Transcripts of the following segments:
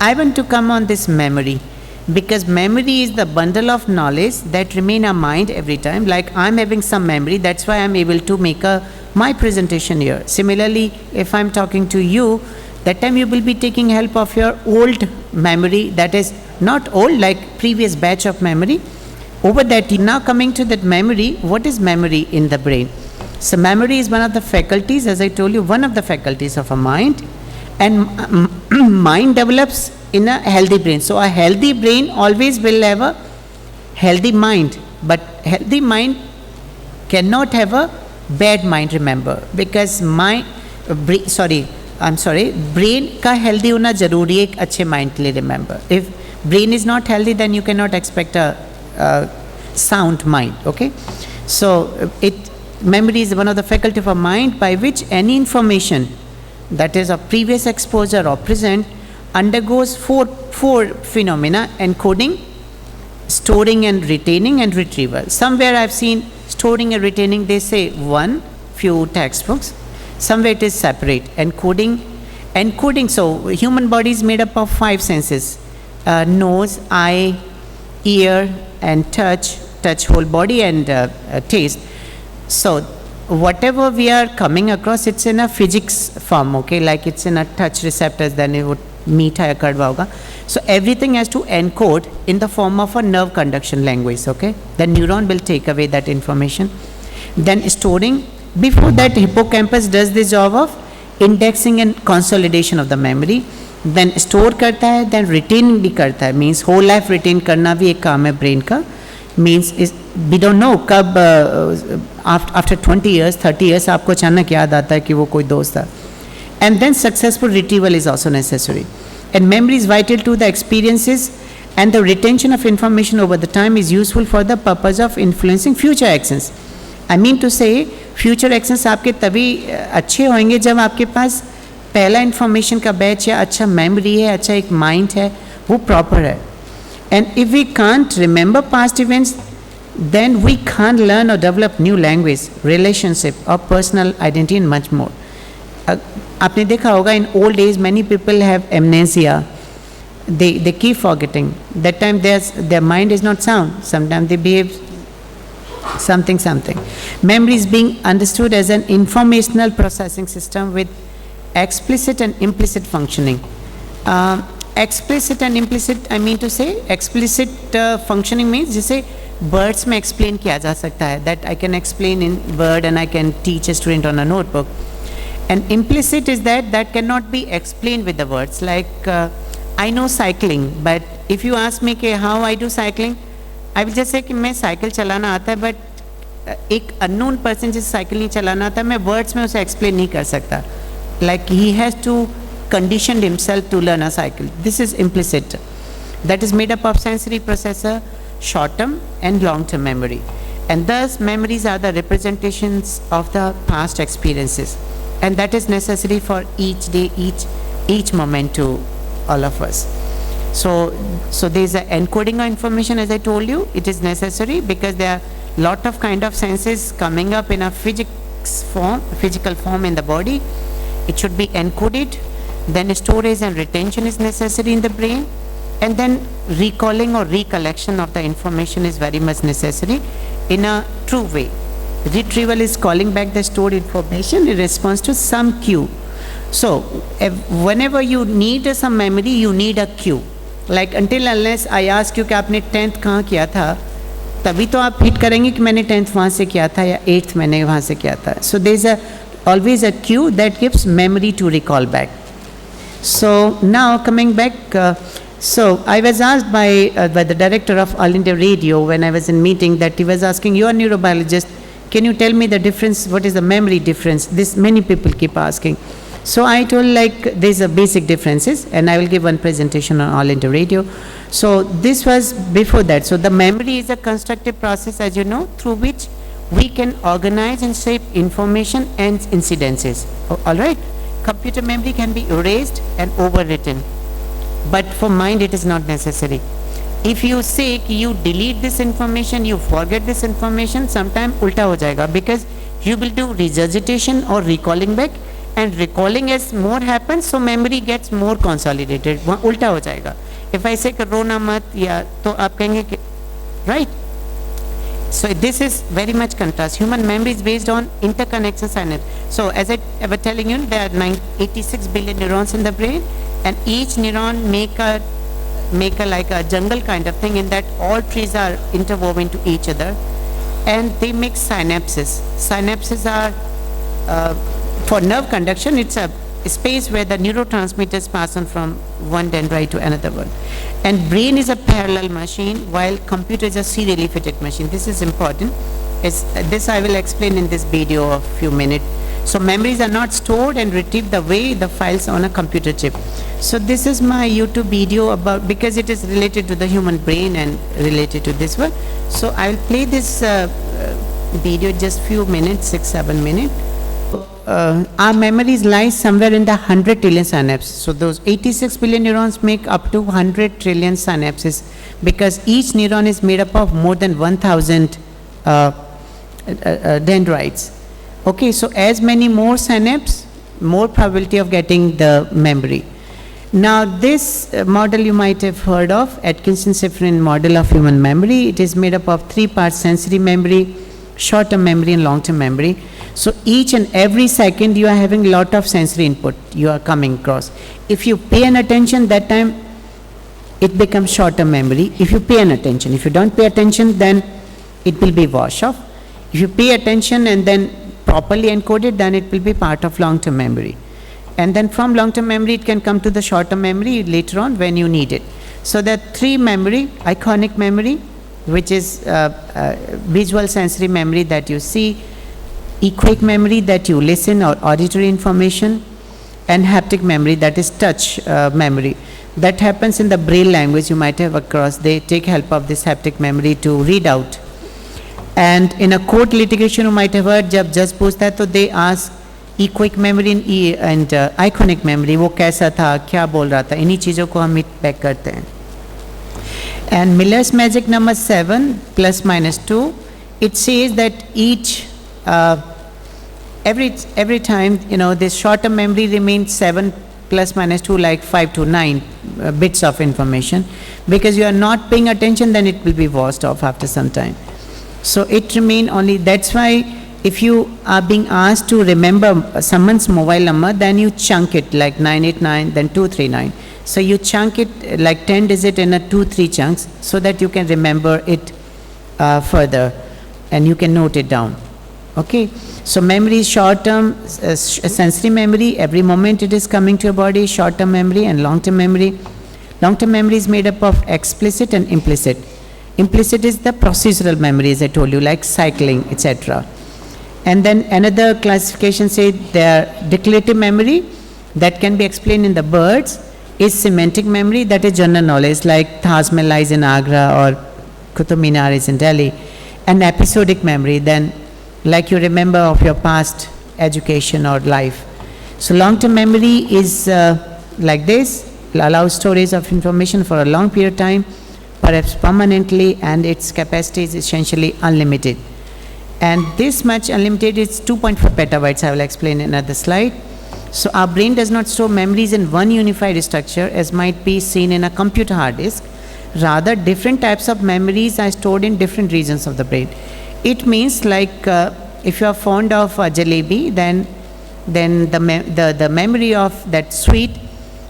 I want to come on this memory, because memory is the bundle of knowledge that remain in our mind every time. Like I'm having some memory, that's why I'm able to make my presentation here. Similarly, if I'm talking to you, that time you will be taking help of your old memory, that is not old, like previous batch of memory. Over that, now coming to that memory, what is memory in the brain? So memory is one of the faculties, as I told you, one of the faculties of a mind, and mind develops in a healthy brain. So a healthy brain always will have a healthy mind, but healthy mind cannot have a bad mind, remember, because brain का healthy होना जरूरी है एक अच्छे mind के लिए, remember. If brain is not healthy, then you cannot expect a sound mind, okay? So memory is one of the faculty of a mind by which any information that is of previous exposure or present undergoes four phenomena: encoding, storing and retaining, and retrieval. Somewhere I've seen storing and retaining, they say one, few textbooks. Somewhere it is separate. Encoding, so human body is made up of 5 senses: nose, eye, ear, and touch whole body, and taste. So whatever we are coming across, it's in a physics form, okay, like it's in a touch receptors, then it would meetha ya kadwa hoga. So everything has to encode in the form of a nerve conduction language, okay. The neuron will take away that information. Then storing, before that hippocampus does the job of indexing and consolidation of the memory. Then store karta hai, then retain bhi karta hai, means whole life retain karna bhi ek kaam hai brain ka. Means is we don't know कब after 20 years 30 years आपको अचानक याद आता है कि वो कोई दोस्त था. And then successful retrieval is also necessary. And memory is vital to the experiences, and the retention of information over the time is useful for the purpose of influencing future actions. I mean to say future actions आपके तभी अच्छे होंगे जब आपके पास पहला information का batch या अच्छा memory है, अच्छा एक mind है, वो proper है. And if we can't remember past events, then we can't learn or develop new language, relationship, or personal identity, and much more. आपने देखा होगा, in old age many people have amnesia. They keep forgetting. That time their mind is not sound. Sometimes they behave something. Memory is being understood as an informational processing system with explicit and implicit functioning. Explicit and implicit, I mean to say, explicit functioning means जैसे words में explain किया जा सकता है, that I can explain in word and I can teach a student on a notebook. And implicit is that cannot be explained with the words. Like I know cycling, but if you ask me कि how I do cycling, I will just say कि मैं cycle चलाना आता है, but एक unknown person जिसे cycle नहीं चलाना आता, मैं words में उसे explain नहीं कर सकता. Like he has to conditioned himself to learn a cycle. This is implicit. That is made up of sensory processor, short-term and long-term memory. And thus memories are the representations of the past experiences. And that is necessary for each day, each moment to all of us. So there is an encoding of information, as I told you. It is necessary because there are lot of kind of senses coming up in a physical form in the body. It should be encoded. Then storage and retention is necessary in the brain, and then recalling or recollection of the information is very much necessary in a true way. Retrieval is calling back the stored information in response to some cue. So whenever you need some memory, you need a cue. Like until unless I ask you कि आपने 10th कहाँ किया था, तभी तो आप hit करेंगे कि मैंने 10th वहाँ से किया था या 8th मैंने वहाँ से किया था. So there is always a cue that gives memory to recall back. So now coming back, so I was asked by the director of All India Radio when I was in meeting, that he was asking, you are a neurobiologist, can you tell me the difference, what is the memory difference? This many people keep asking. So I told like there's a basic differences, and I will give one presentation on All India Radio. So this was before that. So the memory is a constructive process, as you know, through which we can organize and shape information and incidences. All right. Computer memory can be erased and overwritten, but for mind it is not necessary. If you say you delete this information, you forget this information, sometime ulta ho jayega, because you will do regurgitation or recalling back, and recalling as more happens, so memory gets more consolidated. वहाँ उल्टा हो जाएगा. If I say कि रोना मत या तो आप कहेंगे कि right. So this is very much contrast. Human memory is based on interconnection synapse. So as I was telling you, there are 86 billion neurons in the brain, and each neuron make a like a jungle kind of thing, in that all trees are interwoven to each other, and they make synapses. Synapses are for nerve conduction. It's a space where the neurotransmitters pass on from one dendrite to another one. And brain is a parallel machine, while computer is a serially fitted machine. This is important. This I will explain in this video of few minutes. So memories are not stored and retrieved the way the files on a computer chip. So this is my YouTube video about, because it is related to the human brain and related to this one. So I will play this video just few minutes, 6-7 minutes. Our memories lie somewhere in the 100 trillion synapses. So those 86 billion neurons make up to 100 trillion synapses, because each neuron is made up of more than 1,000 dendrites. Okay, so as many more synapses, more probability of getting the memory. Now this model you might have heard of, Atkinson-Shiffrin model of human memory. It is made up of 3 parts: sensory memory, short-term memory, and long-term memory. So each and every second you are having a lot of sensory input you are coming across. If you pay an attention, that time it becomes short-term memory. If you pay an attention, if you don't pay attention, then it will be wash off. If you pay attention and then properly encoded, then it will be part of long-term memory. And then from long-term memory, it can come to the short-term memory later on when you need it. So there are 3 memory: iconic memory, which is visual sensory memory that you see, echoic memory that you listen or auditory information, and haptic memory that is touch memory. That happens in the Braille language, you might have across. They take help of this haptic memory to read out. And in a court litigation, you might have heard, जब जज पूछता है तो they ask echoic memory and iconic memory, वो कैसा था, क्या बोल रहा था, इन्हीं चीज़ों को हम पैक करते हैं. And Miller's magic number 7 plus minus 2, it says that each every time, you know, this short-term memory remains 7 plus minus 2, like 5 to 9 bits of information. Because you are not paying attention, then it will be washed off after some time. So it remain only. That's why if you are being asked to remember someone's mobile number, then you chunk it like 989, then 239. So you chunk it like 10 digit in a 2-3 chunks, so that you can remember it further and you can note it down. Okay, so memory is short-term sensory memory. Every moment it is coming to your body, short-term memory and long-term memory. Long-term memory is made up of explicit and implicit. Implicit is the procedural memory, as I told you, like cycling, etc. And then another classification says there declarative memory that can be explained in the birds is semantic memory, that is general knowledge, like Taj Mahal lies in Agra or Qutub Minar is in Delhi. And episodic memory, then like you remember of your past education or life. So long-term memory is like this, allows storage of information for a long period of time, perhaps permanently, and its capacity is essentially unlimited. And this much unlimited is 2.4 petabytes, I will explain in another slide. So our brain does not store memories in one unified structure as might be seen in a computer hard disk. Rather, different types of memories are stored in different regions of the brain. It means like if you are fond of jalebi, then the memory of that sweet,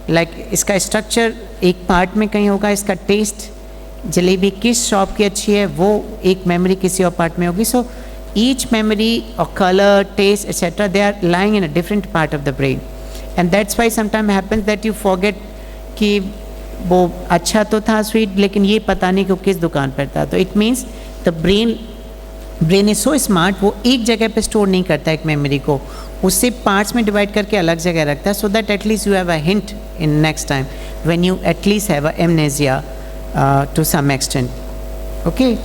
like इसका structure एक part में कहीं होगा, इसका taste jalebi किस shop की अच्छी है वो एक मेमोरी किसी और पार्ट में होगी. सो each memory or color, taste, etc., they are lying in a different part of the brain. And that's why sometimes happens that you forget कि वो अच्छा तो था sweet, लेकिन ये पता नहीं कि वो किस दुकान पर था. तो it means the brain is so smart, वो एक जगह पे स्टोर नहीं करता एक मेमोरी को, उससे पार्ट्स में डिवाइड करके अलग जगह रखता है, so that at least you have a hint in next time when you at least have a amnesia to some extent. Okay.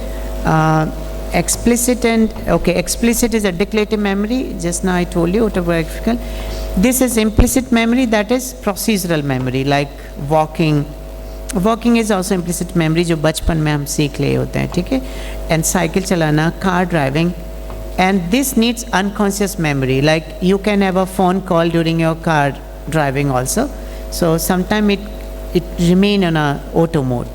Explicit is a declarative memory. Just now I told you autobiographical. This is implicit memory, that is procedural memory, like walking. Walking is also implicit memory, जो बचपन में हम सीख ले होते हैं, ठीक है. And cycle चलाना, car driving, And this needs unconscious memory, like you can have a phone call during your car driving also. So sometime it remain on a auto mode.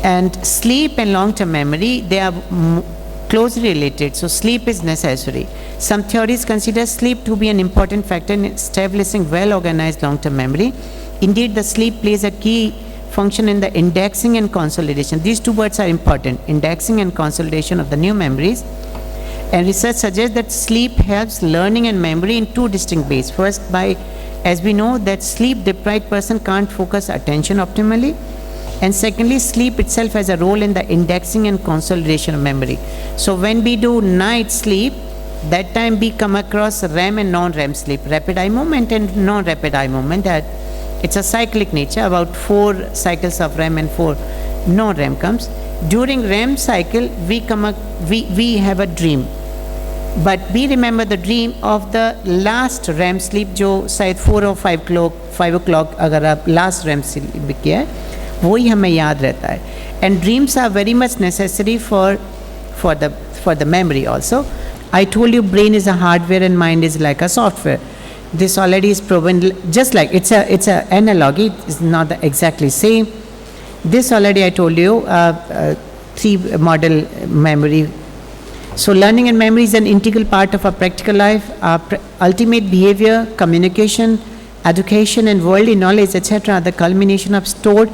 And sleep and long-term memory, they are closely related, so sleep is necessary. Some theories consider sleep to be an important factor in establishing well-organized long-term memory. Indeed, the sleep plays a key function in the indexing and consolidation. These two words are important, indexing and consolidation of the new memories. And research suggests that sleep helps learning and memory in two distinct ways. First, as we know that sleep-deprived person can't focus attention optimally. And secondly, sleep itself has a role in the indexing and consolidation of memory. So when we do night sleep, that time we come across REM and non-REM sleep, rapid eye movement and non-rapid eye movement. That it's a cyclic nature, about 4 cycles of REM and 4 non-REM comes. During REM cycle, we have a dream. But we remember the dream of the last REM sleep, जो शायद 4 or 5 o'clock अगर आप last REM sleep किया है, वही हमें याद रहता है. And dreams are very much necessary for the memory also. I told you brain is a hardware and mind is like a software. This already is proven, just like it's a analogy, it's not exactly same. This already I told you, 3 model memory. So learning and memory is an integral part of our practical life. Our ultimate behavior, communication, education and worldly knowledge, etc. are the culmination of stored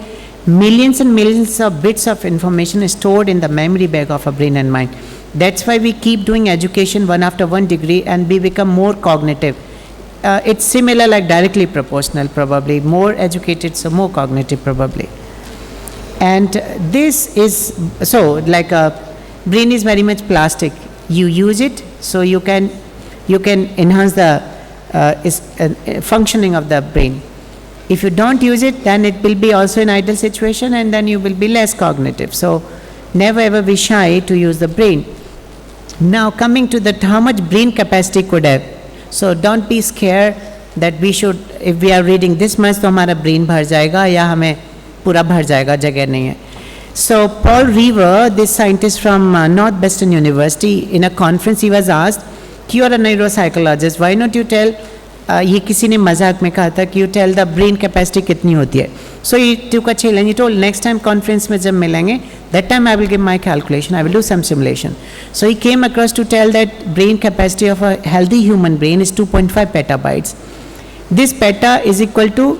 millions and millions of bits of information stored in the memory bag of our brain and mind. That's why we keep doing education one after one degree and we become more cognitive. It's similar, like directly proportional probably. More educated, so more cognitive probably. And this is, so like brain is very much plastic. You use it, so you can enhance the functioning of the brain. If you don't use it, then it will be also in idle situation and then you will be less cognitive. So never ever be shy to use the brain. Now coming to how much brain capacity could have. So don't be scared that we should, if we are reading this much, तो हमारा brain भर जाएगा या हमें पूरा भर जाएगा, जगह नहीं है. So Paul Reaver, this scientist from Northwestern University, in a conference he was asked, you are a neuropsychologist, why not you tell, ये किसी ने मजाक में कहा था कि you tell the brain capacity कितनी होती है. So he took a challenge, he told next time conference में जब मिलेंगे, that time I will give my calculation, I will do some simulation. So he came across to tell that brain capacity of a healthy human brain is 2.5 petabytes. This peta is equal to,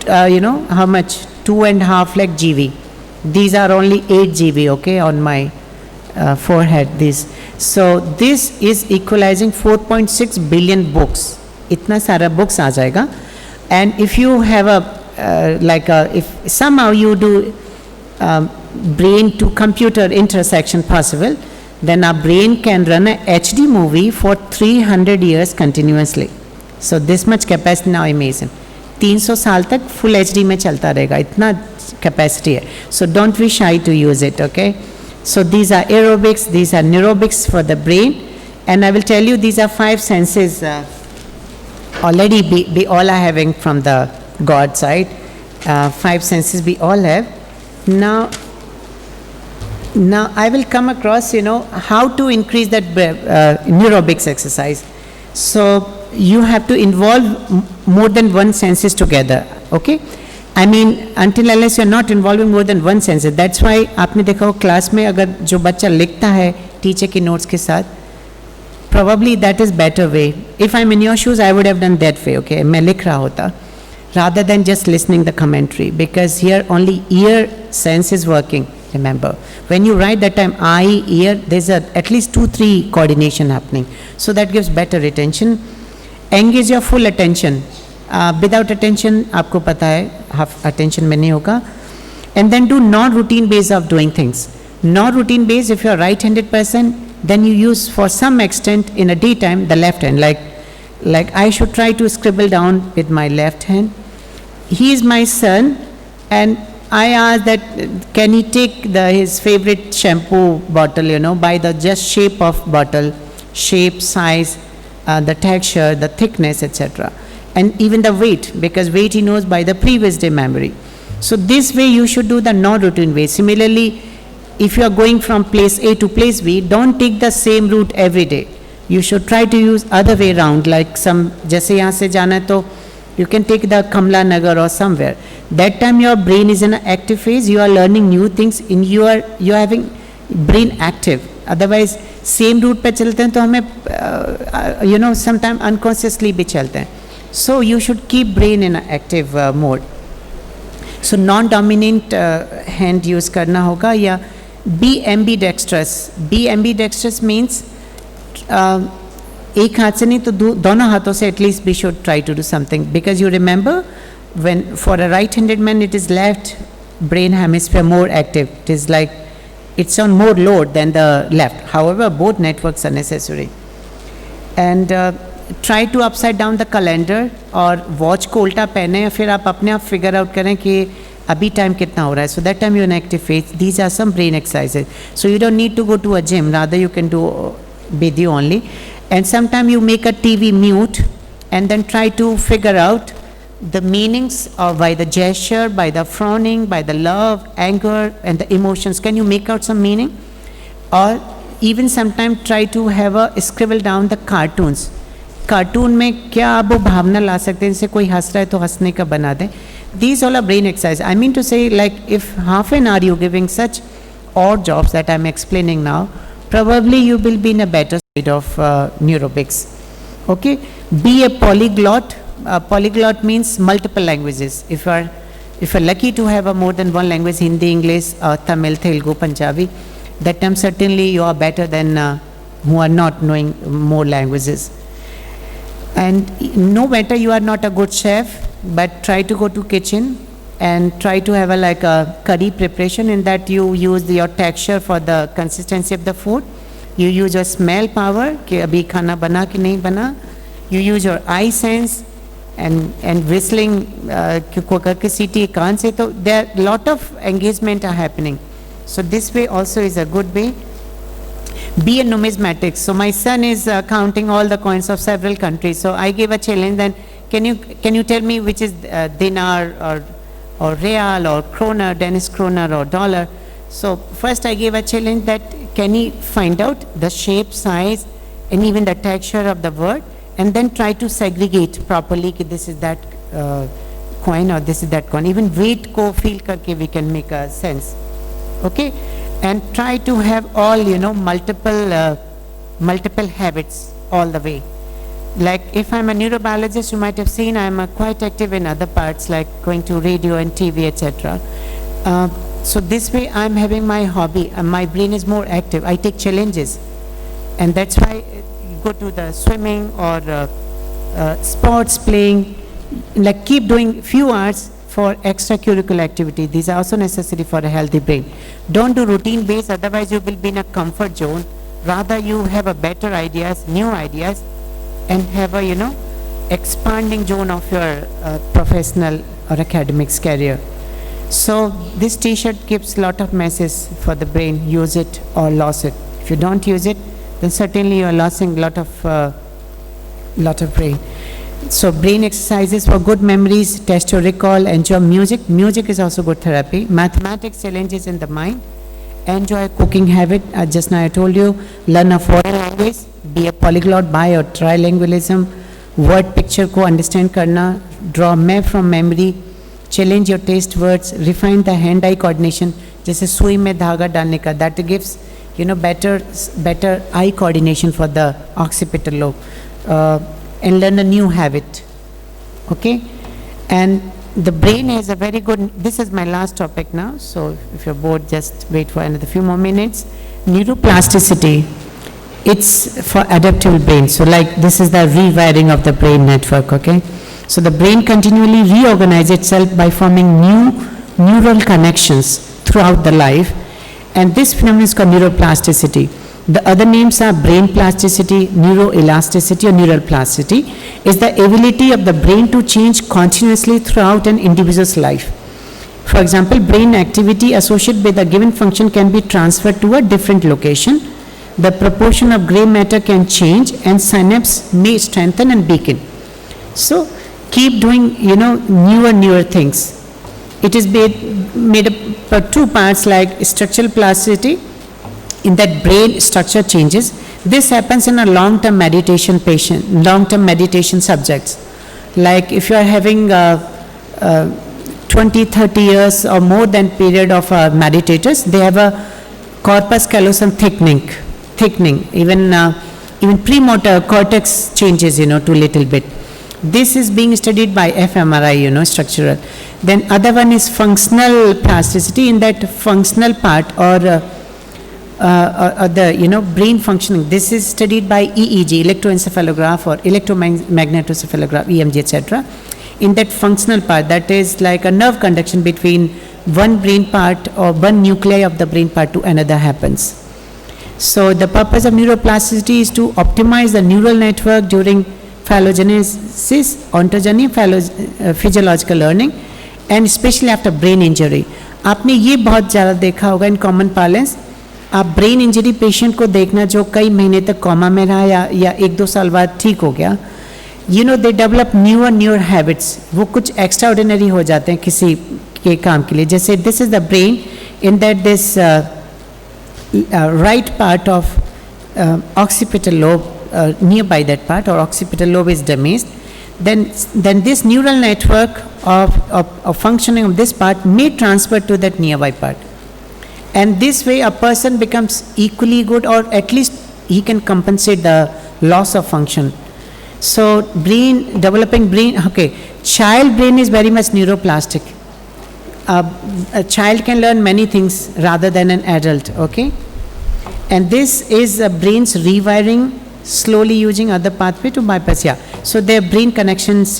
how much? 2.5 lakh GB. These are only 8 GB, okay, on my forehead. So this is equalizing 4.6 billion books. इतना सारा books आ जाएगा. And if you have if somehow you do brain to computer intersection possible, then our brain can run a HD movie for 300 years continuously. So this much capacity now imagine. 300 साल तक full HD में चलता रहेगा, इतना capacity है. So don't be shy to use it, okay? So these are aerobics, these are neurobics for the brain. And I will tell you, these are 5 senses already we all are having from the God side. 5 senses we all have. Now I will come across, how to increase that neurobics exercise. So you have to involve more than one senses together, okay? I mean, until unless you are not involving more than one senses. That's why आपने देखा हो class में अगर जो बच्चा लिखता है teacher के नोट्स के साथ, probably that is better way. If I'm in your shoes, I would have done that way, okay? मैं लिख रहा होता, rather than just listening the commentary, because here only ear sense is working. Remember, when you write that time eye, ear, there's at least 2-3 coordination happening. So that gives better retention. Engage your full attention. Without attention, आपको पता है, half attention में नहीं होगा. And then do non-routine ways of doing things. Non-routine ways, if you're a right-handed person, then you use for some extent in a daytime the left hand. Like I should try to scribble down with my left hand. He is my son, and I asked that can he take his favorite shampoo bottle, by the just shape of bottle, shape, size, the texture, the thickness, etc. And even the weight, because weight he knows by the previous day memory. So this way you should do the non-routine way. Similarly, if you are going from place A to place B, don't take the same route every day. You should try to use other way around, like some, जैसे यहाँ से जाना है तो you can take the Kamla Nagar or somewhere. That time your brain is in an active phase, you are learning new things, you are having brain active. Otherwise same route पे चलते हैं तो हमें sometimes unconsciously भी चलते हैं. So you should keep brain in an active mode. So non-dominant hand use करना होगा, या be ambidextrous. Be ambidextrous means एक हाथ से नहीं तो दोनों हाथों से at least we should try to do something, because you remember when for a right-handed man it is left brain hemisphere more active. It is like it's on more load than the left. However, both networks are necessary. And try to upside down the calendar, और watch को उल्टा पहने, फिर आप अपने आप figure out करें कि अभी time कितना हो रहा है. So that time you're in active phase. These are some brain exercises. So you don't need to go to a gym. Rather you can do Bidhi only. And sometime you make a TV mute and then try to figure out the meanings of by the gesture, by the frowning, by the love, anger, and the emotions. Can you make out some meaning? Or even sometime try to have a scribble down the cartoons. Cartoon में क्या आप वो भावना ला सकते हैं, जैसे कोई हंस रहा है तो हंसने का बना दें. These all are brain exercise. I mean to say, like if half an hour you're giving such odd jobs that I'm explaining now, probably you will be in a better state of neurobics. Okay? Be a polyglot. Polyglot means multiple languages. If you're lucky to have more than one language, Hindi, English, Tamil, Telugu, Punjabi, that time certainly you are better than who are not knowing more languages. And no matter you are not a good chef, but try to go to kitchen and try to have like a curry preparation, in that you use your texture for the consistency of the food. You use your smell power, कि अभी खाना बना कि नहीं बना. You use your eye sense and whistling, cooker की सीटी कान से. तो there are lot of engagement are happening. So this way also is a good way. Be a numismatic. So my son is counting all the coins of several countries. So I gave a challenge. Then can you tell me which is dinar or real or kroner, Danish kroner or dollar? So first I gave a challenge that can he find out the shape, size, and even the texture of the word, and then try to segregate properly कि this is that coin or this is that coin. Even weight को feel करके we can make a sense. Okay? And try to have all, multiple habits all the way. Like if I'm a neurobiologist, you might have seen I'm quite active in other parts, like going to radio and TV, etc. So this way I'm having my hobby, and my brain is more active. I take challenges, and that's why you go to the swimming or sports playing, like keep doing few hours for extracurricular activity. These are also necessary for a healthy brain. Don't do routine based, otherwise you will be in a comfort zone. Rather you have a better ideas, new ideas, and have a expanding zone of your professional or academics career. So this t-shirt gives lot of messages for the brain. Use it or lose it. If you don't use it, then certainly you are losing lot of brain. So brain exercises for good memories, test your recall, enjoy music. Music is also good therapy. Mathematics challenges in the mind. Enjoy cooking habit. Just now I told you, learn a foreign language, be a polyglot, bi or trilingualism, word picture ko understand karna, draw map from memory, challenge your taste words, refine the hand-eye coordination. जैसे सुई में धागा डालने का, that gives better eye coordination for the occipital lobe. And learn a new habit. Okay? And the brain has a very good, this is my last topic now, so if you're bored, just wait for another few more minutes. Neuroplasticity, it's for adaptable brain. So like this is the rewiring of the brain network, okay? So the brain continually reorganizes itself by forming new neural connections throughout the life, and this phenomenon is called neuroplasticity. The other names are brain plasticity, neuroelasticity, or neural plasticity. Is the ability of the brain to change continuously throughout an individual's life. For example, brain activity associated with a given function can be transferred to a different location. The proportion of gray matter can change, and synapse may strengthen and weaken. So keep doing, newer things. It is made up of two parts like structural plasticity, in that brain structure changes. This happens in a long-term meditation patient, long-term meditation subjects. Like if you are having 20, 30 years or more than period of meditators, they have a corpus callosum thickening, even premotor cortex changes, to little bit. This is being studied by fMRI, structural. Then other one is functional plasticity, in that functional part or the brain functioning. This is studied by EEG, electroencephalograph, or electromagnetocephalograph, EMG, etc. In that functional part, that is like a nerve conduction between one brain part or one nuclei of the brain part to another happens. So the purpose of neuroplasticity is to optimize the neural network during phylogenesis, ontogeny, physiological learning, and especially after brain injury. आपने ये बहुत ज़्यादा देखा होगा in common parlance. आप brain injury patient को देखना जो कई महीने तक कोमा में रहा या 1-2 साल बाद ठीक हो गया, they develop newer हैबिट्स. वो कुछ एक्स्ट्रा ऑर्डिनरी हो जाते हैं किसी के काम के लिए. जैसे this is the brain, in that this right part of occipital lobe, nearby that part, or occipital lobe is damaged, then this neural network of functioning of this part may transfer to that nearby part. And this way a person becomes equally good, or at least he can compensate the loss of function. So developing brain, okay, child brain is very much neuroplastic. A child can learn many things rather than an adult, okay? And this is the brain's rewiring, slowly using other pathway to bypass, so their brain connections,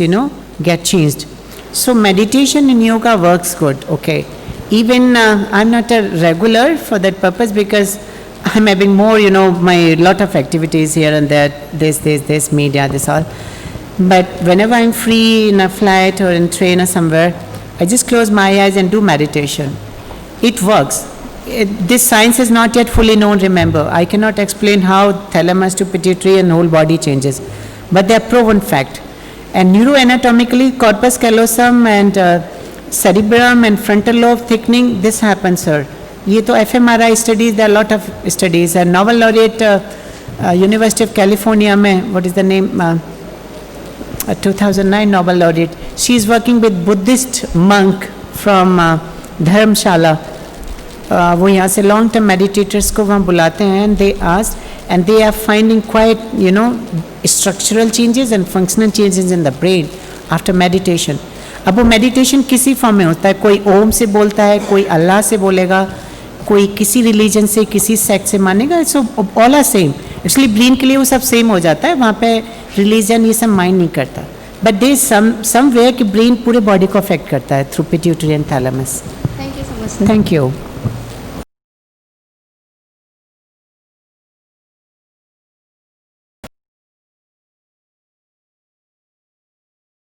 get changed. So meditation in yoga works good, okay? Even I'm not a regular for that purpose, because I'm having more, my lot of activities here and there, this media, this all. But whenever I'm free in a flight or in train or somewhere, I just close my eyes and do meditation. It works. This science is not yet fully known, remember. I cannot explain how thalamus to pituitary and whole body changes, but they are proven fact. And neuroanatomically, corpus callosum and cerebrum and frontal lobe thickening, this happens, sir. ये तो fMRI studies, there are a lot of studies. And Nobel laureate, University of California में, what is the name? 2009 Nobel laureate. She is working with Buddhist monk from Dharamshala. वो यहाँ से long term meditators को वहाँ बुलाते हैं, and they ask, and they are finding quite, structural changes and functional changes in the brain after meditation. अब वो meditation किसी फॉर्म में होता है, कोई ओम से बोलता है, कोई अल्लाह से बोलेगा, कोई किसी रिलीजन से, किसी सेक्ट से मानेगा. So all are same. Actually brain के लिए वो सब सेम हो जाता है, वहाँ पे रिलीजन ये सब माइंड नहीं करता. बट दे समवेयर कि ब्रेन पूरे बॉडी को अफेक्ट करता है through pituitary and thalamus. Thank you so much. Thank you.